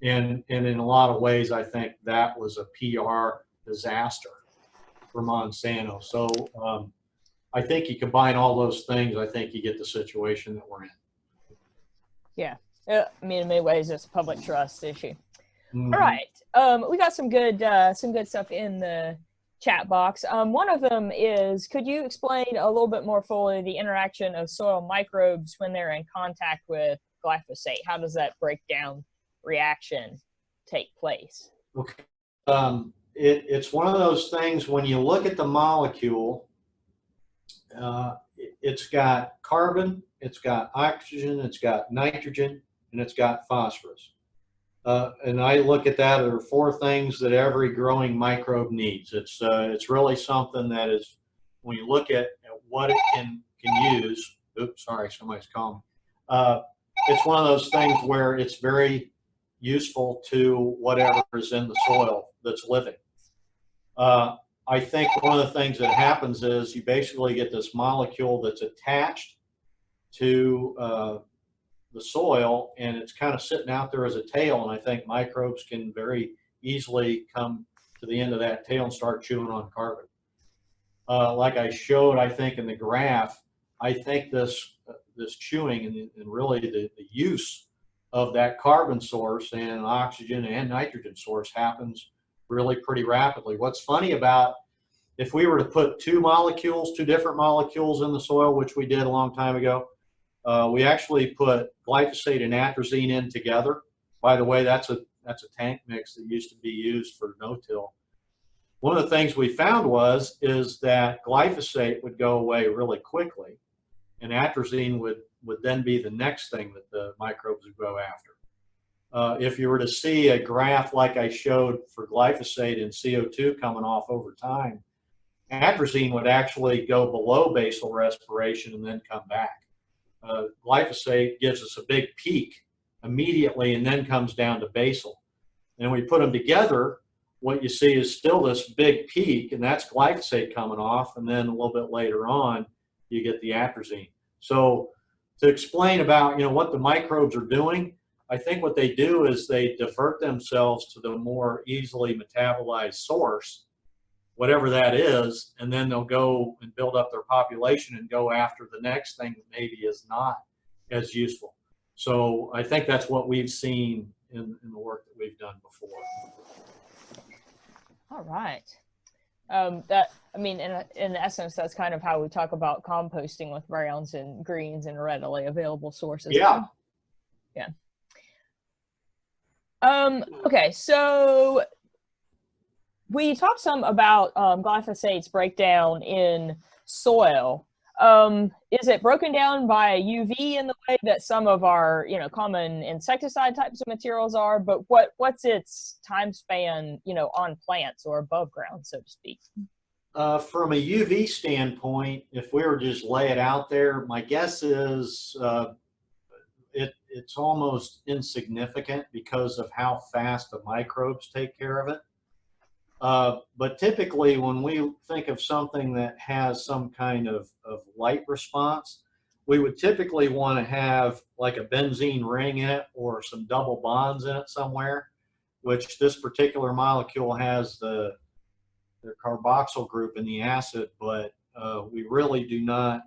And in a lot of ways, I think that was a PR disaster for Monsanto. So I think you combine all those things, I think you get the situation that we're in. Yeah. I mean, in many ways, it's a public trust issue. Mm-hmm. All right. We got some good stuff in the chat box. One of them is, could you explain a little bit more fully the interaction of soil microbes when they're in contact with glyphosate? How does that breakdown reaction take place? Okay. It's one of those things, when you look at the molecule, it's got carbon, it's got oxygen, it's got nitrogen, and it's got phosphorus. And I look at that, there are four things that every growing microbe needs. It's really something that is, when you look at what it can use, oops, sorry, somebody's calling me. It's one of those things where it's very useful to whatever is in the soil that's living. I think one of the things that happens is you basically get this molecule that's attached to the soil, and it's kind of sitting out there as a tail, and I think microbes can very easily come to the end of that tail and start chewing on carbon. Like I showed, I think, in the graph, I think this chewing and really the use of that carbon source and oxygen and nitrogen source happens really pretty rapidly. What's funny about, if we were to put two different molecules in the soil, which we did a long time ago, we actually put glyphosate and atrazine in together. By the way, that's a tank mix that used to be used for no-till. One of the things we found is that glyphosate would go away really quickly, and atrazine would then be the next thing that the microbes would go after. If you were to see a graph like I showed for glyphosate and CO2 coming off over time, atrazine would actually go below basal respiration and then come back. Glyphosate gives us a big peak immediately and then comes down to basal. And when we put them together, what you see is still this big peak, and that's glyphosate coming off, and then a little bit later on, you get the atrazine. So to explain about what the microbes are doing, I think what they do is they divert themselves to the more easily metabolized source, whatever that is, and then they'll go and build up their population and go after the next thing that maybe is not as useful. So I think that's what we've seen in the work that we've done before. All right. In essence, that's kind of how we talk about composting with browns and greens and readily available sources. Yeah. Yeah. Okay, so we talked some about glyphosate's breakdown in soil. Is it broken down by UV in the way that some of our, common insecticide types of materials are? But what's its time span, on plants or above ground, so to speak? From a UV standpoint, if we were to just lay it out there, my guess is it's almost insignificant because of how fast the microbes take care of it. But typically when we think of something that has some kind of light response, we would typically want to have like a benzene ring in it or some double bonds in it somewhere, which this particular molecule has the carboxyl group in the acid, but we really do not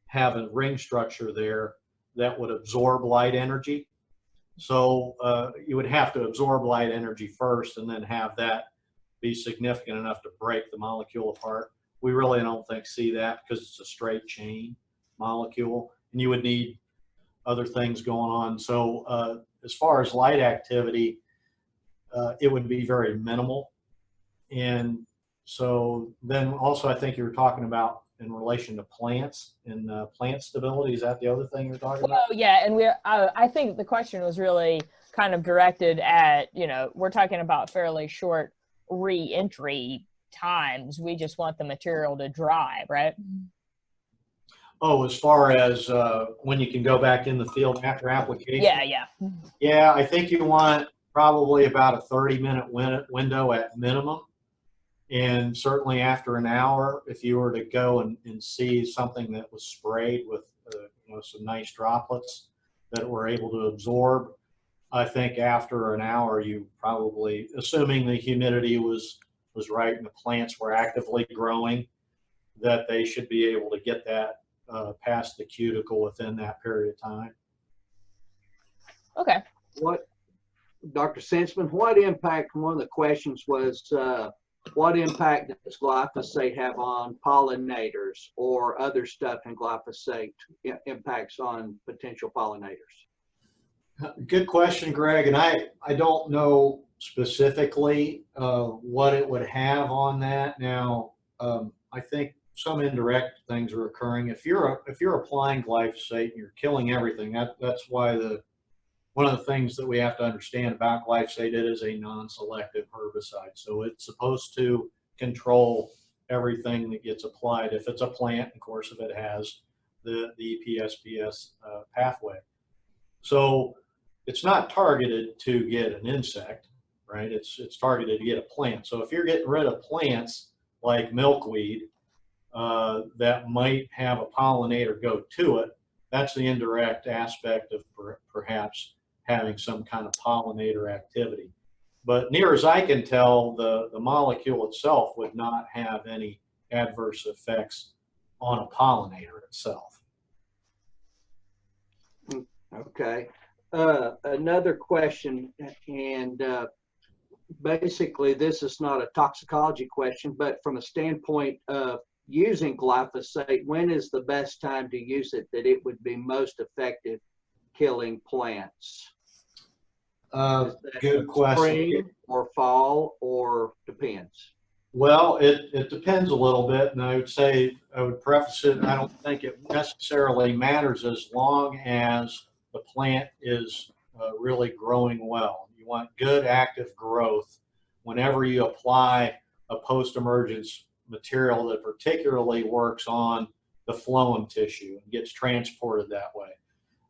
have a ring structure there that would absorb light energy. So you would have to absorb light energy first and then have that be significant enough to break the molecule apart. We really don't see that because it's a straight chain molecule, and you would need other things going on. So as far as light activity, it would be very minimal. And so then also I think you were talking about in relation to plants and plant stability. Is that the other thing you're talking about? Well, yeah, and I think the question was really kind of directed at, you know, we're talking about fairly short re-entry times. We just want the material to dry, right? Oh, as far as when you can go back in the field after application? Yeah. Yeah, I think you want probably about a 30-minute window at minimum. And certainly after an hour, if you were to go and see something that was sprayed with you know, some nice droplets that were able to absorb, I think after an hour you probably, assuming the humidity was right and the plants were actively growing, that they should be able to get that past the cuticle within that period of time. Okay. What, Dr. Senseman, what impact, one of the questions was, what impact does glyphosate have on pollinators or other stuff in glyphosate impacts on potential pollinators? Good question, Greg. And I don't know specifically what it would have on that. Now, I think some indirect things are occurring. If you're applying glyphosate and you're killing everything, that's why one of the things that we have to understand about glyphosate, it is a non-selective herbicide. So it's supposed to control everything that gets applied. If it's a plant, of course, if it has the EPSPS pathway. So it's not targeted to get an insect, right? It's targeted to get a plant. So if you're getting rid of plants like milkweed that might have a pollinator go to it, that's the indirect aspect of perhaps having some kind of pollinator activity. But near as I can tell, the molecule itself would not have any adverse effects on a pollinator itself. Okay. Another question, and basically this is not a toxicology question, but from a standpoint of using glyphosate, when is the best time to use it that it would be most effective killing plants? Good question. Spring or fall, or depends? Well, it depends a little bit, and I would preface it, I don't think it necessarily matters as long as the plant is really growing well. You want good active growth whenever you apply a post-emergence material that particularly works on the phloem tissue and gets transported that way.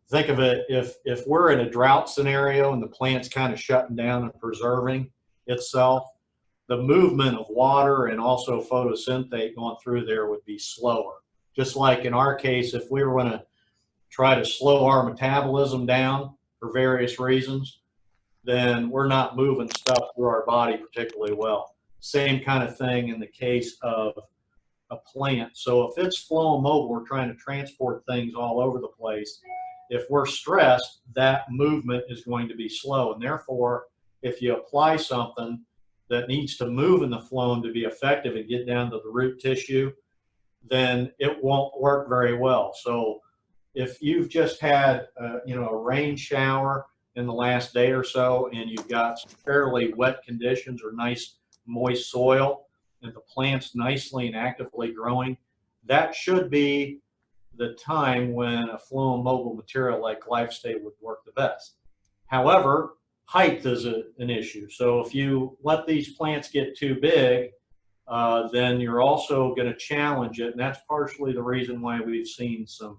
Think of it, if we're in a drought scenario and the plant's kind of shutting down and preserving itself, the movement of water and also photosynthate going through there would be slower. Just like in our case, if we were going to try to slow our metabolism down for various reasons, then we're not moving stuff through our body particularly well. Same kind of thing in the case of a plant. So if it's phloem mobile, we're trying to transport things all over the place. If we're stressed, that movement is going to be slow. And therefore, if you apply something that needs to move in the phloem to be effective and get down to the root tissue, then it won't work very well. So if you've just had a rain shower in the last day or so and you've got some fairly wet conditions or nice moist soil and the plant's nicely and actively growing, that should be the time when a phloem mobile material like glyphosate would work the best. However, height is an issue. So if you let these plants get too big, then you're also going to challenge it. And that's partially the reason why we've seen some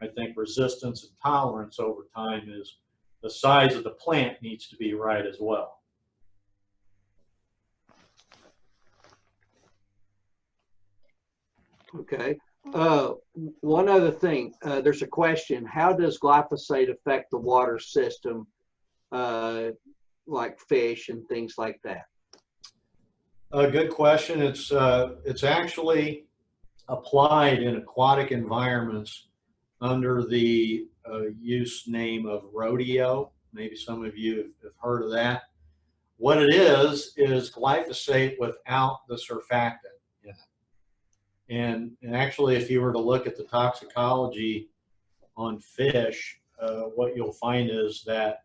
I think resistance and tolerance over time is the size of the plant needs to be right as well. Okay. One other thing, there's a question, how does glyphosate affect the water system, like fish and things like that? A good question. It's actually applied in aquatic environments under the use name of rodeo. Maybe some of you have heard of that. What it is glyphosate without the surfactant in it. And actually, if you were to look at the toxicology on fish, what you'll find is that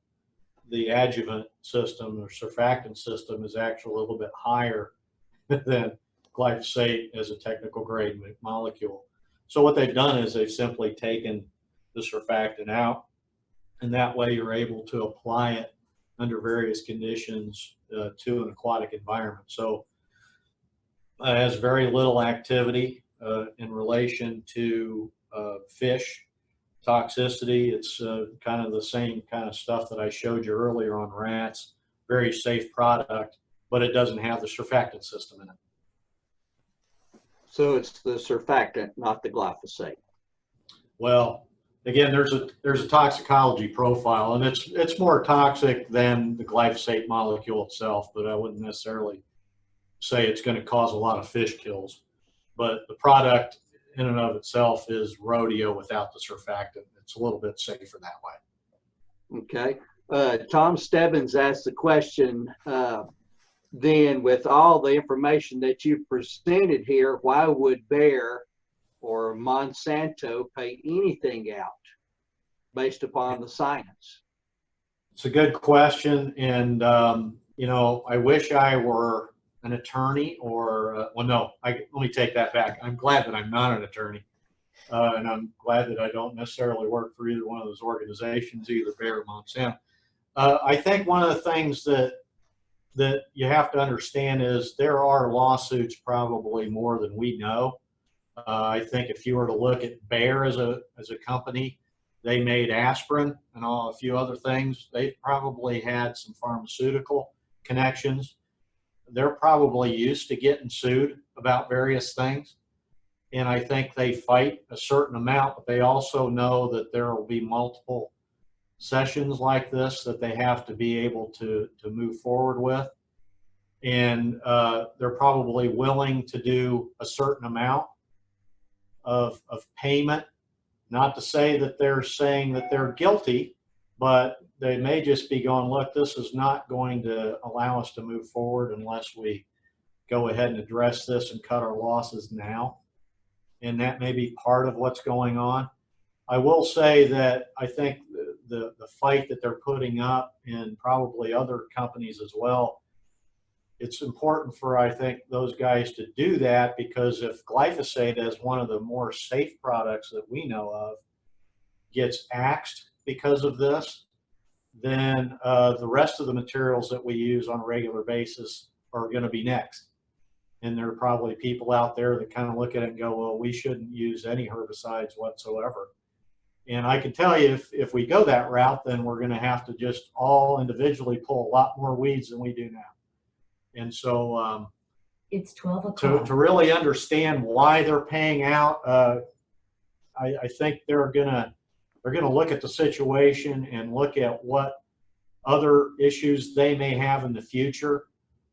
the adjuvant system or surfactant system is actually a little bit higher than glyphosate as a technical grade molecule. So what they've done is they've simply taken the surfactant out, and that way you're able to apply it under various conditions to an aquatic environment. So it has very little activity in relation to fish toxicity. It's kind of the same kind of stuff that I showed you earlier on rats. Very safe product, but it doesn't have the surfactant system in it. So it's the surfactant, not the glyphosate. Well, again, there's a toxicology profile, and it's more toxic than the glyphosate molecule itself, but I wouldn't necessarily say it's going to cause a lot of fish kills. But the product in and of itself is rodeo without the surfactant. It's a little bit safer that way. Okay. Tom Stebbins asked the question, then with all the information that you've presented here, why would Bayer or Monsanto pay anything out based upon the science? It's a good question. And, you know, I wish I were an attorney or, well, no, let me take that back. I'm glad that I'm not an attorney. And I'm glad that I don't necessarily work for either one of those organizations, either Bayer or Monsanto. I think one of the things that you have to understand is there are lawsuits probably more than we know. I think if you were to look at Bayer as a company, they made aspirin and a few other things. They've probably had some pharmaceutical connections. They're probably used to getting sued about various things. And I think they fight a certain amount, but they also know that there will be multiple sessions like this that they have to be able to move forward with. And they're probably willing to do a certain amount of payment. Not to say that they're saying that they're guilty, but they may just be going, look, this is not going to allow us to move forward unless we go ahead and address this and cut our losses now. And that may be part of what's going on. I will say that I think the fight that they're putting up, and probably other companies as well, it's important for, I think, those guys to do that, because if glyphosate, as one of the more safe products that we know of, gets axed because of this, then the rest of the materials that we use on a regular basis are going to be next. And there are probably people out there that kind of look at it and go, well, we shouldn't use any herbicides whatsoever. And I can tell you, if we go that route, then we're going to have to just all individually pull a lot more weeds than we do now. And so it's 12 o'clock. To really understand why they're paying out, I think they're gonna look at the situation and look at what other issues they may have in the future.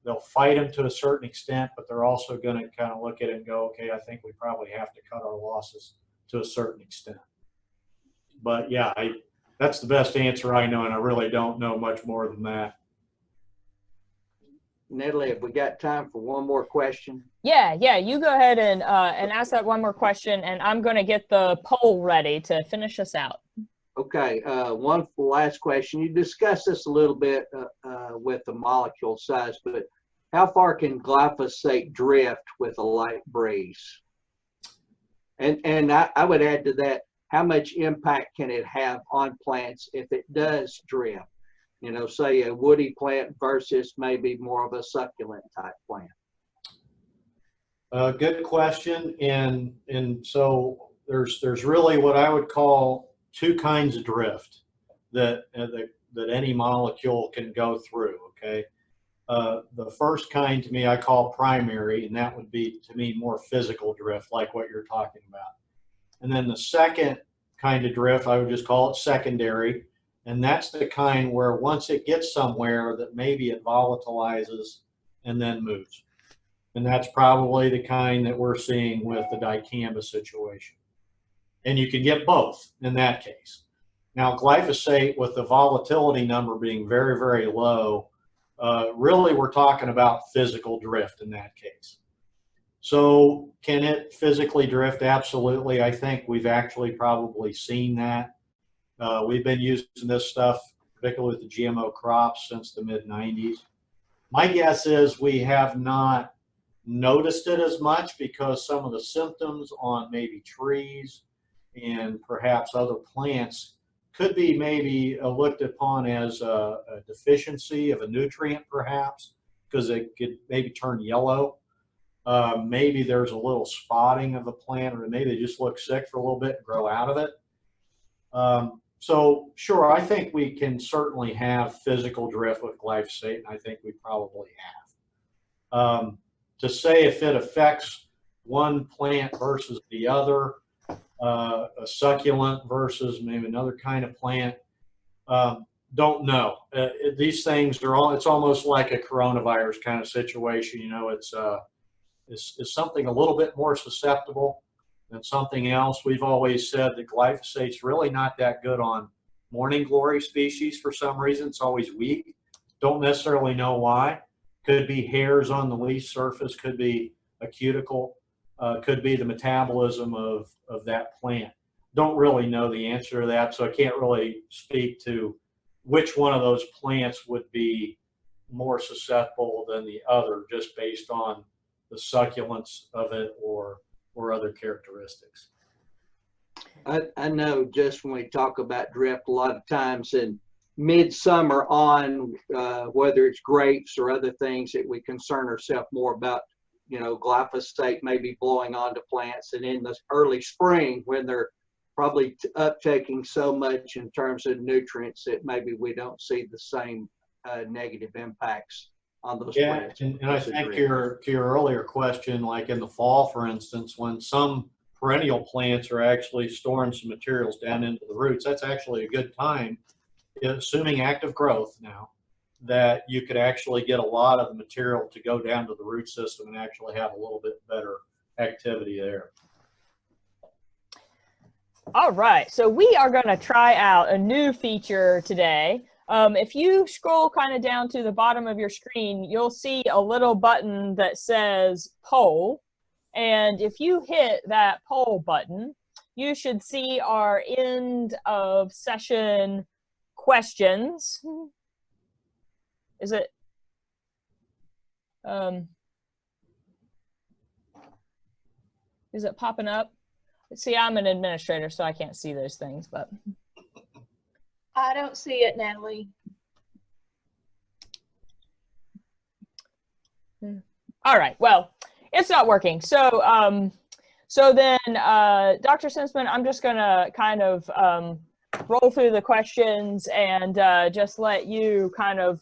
They'll fight them to a certain extent, but they're also going to kind of look at it and go, okay, I think we probably have to cut our losses to a certain extent. But yeah, that's the best answer I know, and I really don't know much more than that. Natalie, have we got time for one more question? Yeah, you go ahead and ask that one more question, and I'm going to get the poll ready to finish us out. Okay, one last question. You discussed this a little bit with the molecule size, but how far can glyphosate drift with a light breeze? And I would add to that, how much impact can it have on plants if it does drift? You know, say a woody plant versus maybe more of a succulent type plant. Good question. And so there's really what I would call two kinds of drift that any molecule can go through. Okay, the first kind to me I call primary, and that would be to me more physical drift, like what you're talking about. And then the second kind of drift I would just call it secondary, and that's the kind where once it gets somewhere that maybe it volatilizes and then moves. And that's probably the kind that we're seeing with the dicamba situation. And you can get both in that case. Now, glyphosate, with the volatility number being very, very low, really we're talking about physical drift in that case. So can it physically drift? Absolutely. I think we've actually probably seen that. We've been using this stuff, particularly with the GMO crops, since the mid-90s. My guess is we have not noticed it as much because some of the symptoms on maybe trees and perhaps other plants could be maybe looked upon as a deficiency of a nutrient, perhaps, because it could maybe turn yellow. Maybe there's a little spotting of the plant, or maybe they just look sick for a little bit and grow out of it. So sure, I think we can certainly have physical drift with glyphosate, and I think we probably have. To say if it affects one plant versus the other, a succulent versus maybe another kind of plant, don't know. These things are all, it's almost like a coronavirus kind of situation. You know, it's something a little bit more susceptible than something else. We've always said that glyphosate's really not that good on morning glory species for some reason. It's always weak. Don't necessarily know why. Could be hairs on the leaf surface, could be a cuticle, could be the metabolism of that plant. Don't really know the answer to that, so I can't really speak to which one of those plants would be more susceptible than the other just based on the succulence of it or other characteristics. I know just when we talk about drift, a lot of times in midsummer on, whether it's grapes or other things, that we concern ourselves more about, you know, glyphosate maybe blowing onto plants, and in the early spring when they're probably uptaking so much in terms of nutrients that maybe we don't see the same negative impacts on those plants. And I think to your earlier question, like in the fall, for instance, when some perennial plants are actually storing some materials down into the roots, that's actually a good time, assuming active growth now, that you could actually get a lot of the material to go down to the root system and actually have a little bit better activity there. All right, so we are going to try out a new feature today. If you scroll kind of down to the bottom of your screen, you'll see a little button that says poll. And if you hit that poll button, you should see our end of session questions. Is it? Is it popping up? See, I'm an administrator, so I can't see those things, but. I don't see it, Natalie. All right, well, it's not working. So, so then, Dr. Senseman, I'm just gonna kind of roll through the questions and just let you kind of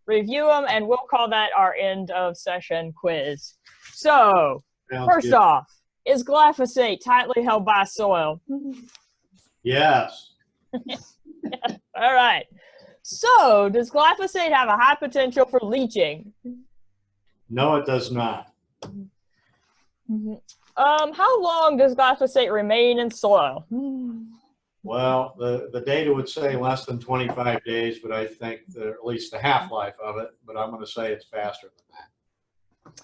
review them, and we'll call that our end of session quiz. So, first off, is glyphosate tightly held by soil? Yes. All right. So, does glyphosate have a high potential for leaching? No, it does not. How long does glyphosate remain in soil? Well, the data would say less than 25 days, but I think at least the half-life of it, but I'm going to say it's faster than that.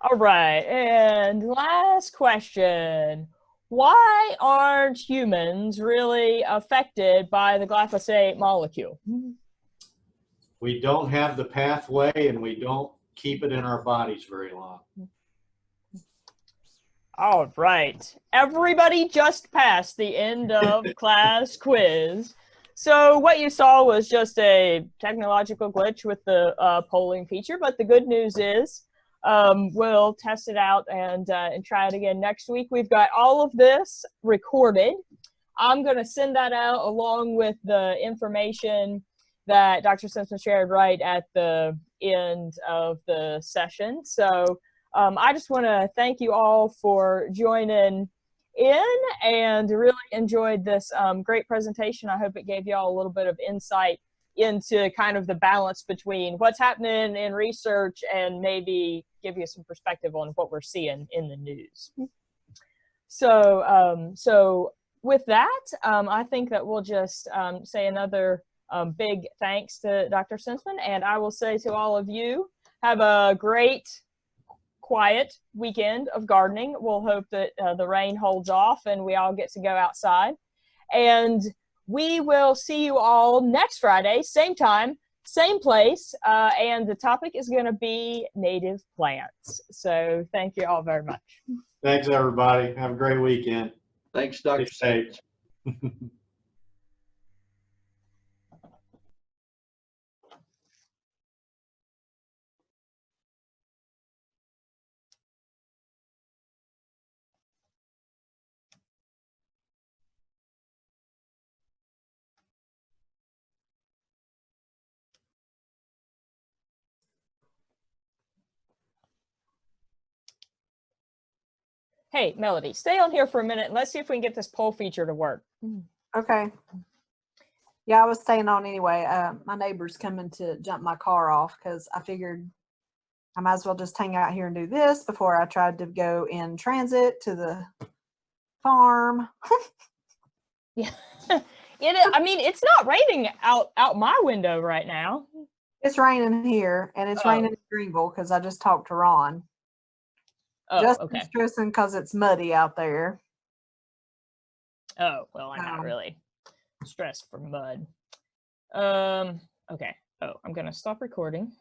All right, and last question. Why aren't humans really affected by the glyphosate molecule? We don't have the pathway, and we don't keep it in our bodies very long. All right. Everybody just passed the end of class quiz. So what you saw was just a technological glitch with the polling feature, but the good news is we'll test it out and try it again next week. We've got all of this recorded. I'm going to send that out along with the information that Dr. Senseman shared right at the end of the session. So I just want to thank you all for joining in and really enjoyed this great presentation. I hope it gave you all a little bit of insight into kind of the balance between what's happening in research and maybe give you some perspective on what we're seeing in the news. So, so with that, I think that we'll just say another big thanks to Dr. Senseman, and I will say to all of you, have a great, quiet weekend of gardening. We'll hope that the rain holds off and we all get to go outside. And we will see you all next Friday, same time, same place, and the topic is going to be native plants. So thank you all very much. Thanks, everybody. Have a great weekend. Thanks, Dr. Stay safe. Hey, Melody, stay on here for a minute and let's see if we can get this poll feature to work. Okay. Yeah, I was staying on anyway. My neighbor's coming to jump my car off because I figured I might as well just hang out here and do this before I tried to go in transit to the farm. Yeah, I mean, it's not raining out my window right now. It's raining here, and it's raining in Greenville because I just talked to Ron. Oh, just okay. stressing because it's muddy out there. Oh, well, I'm not really stressed for mud. Okay. Oh, I'm going to stop recording.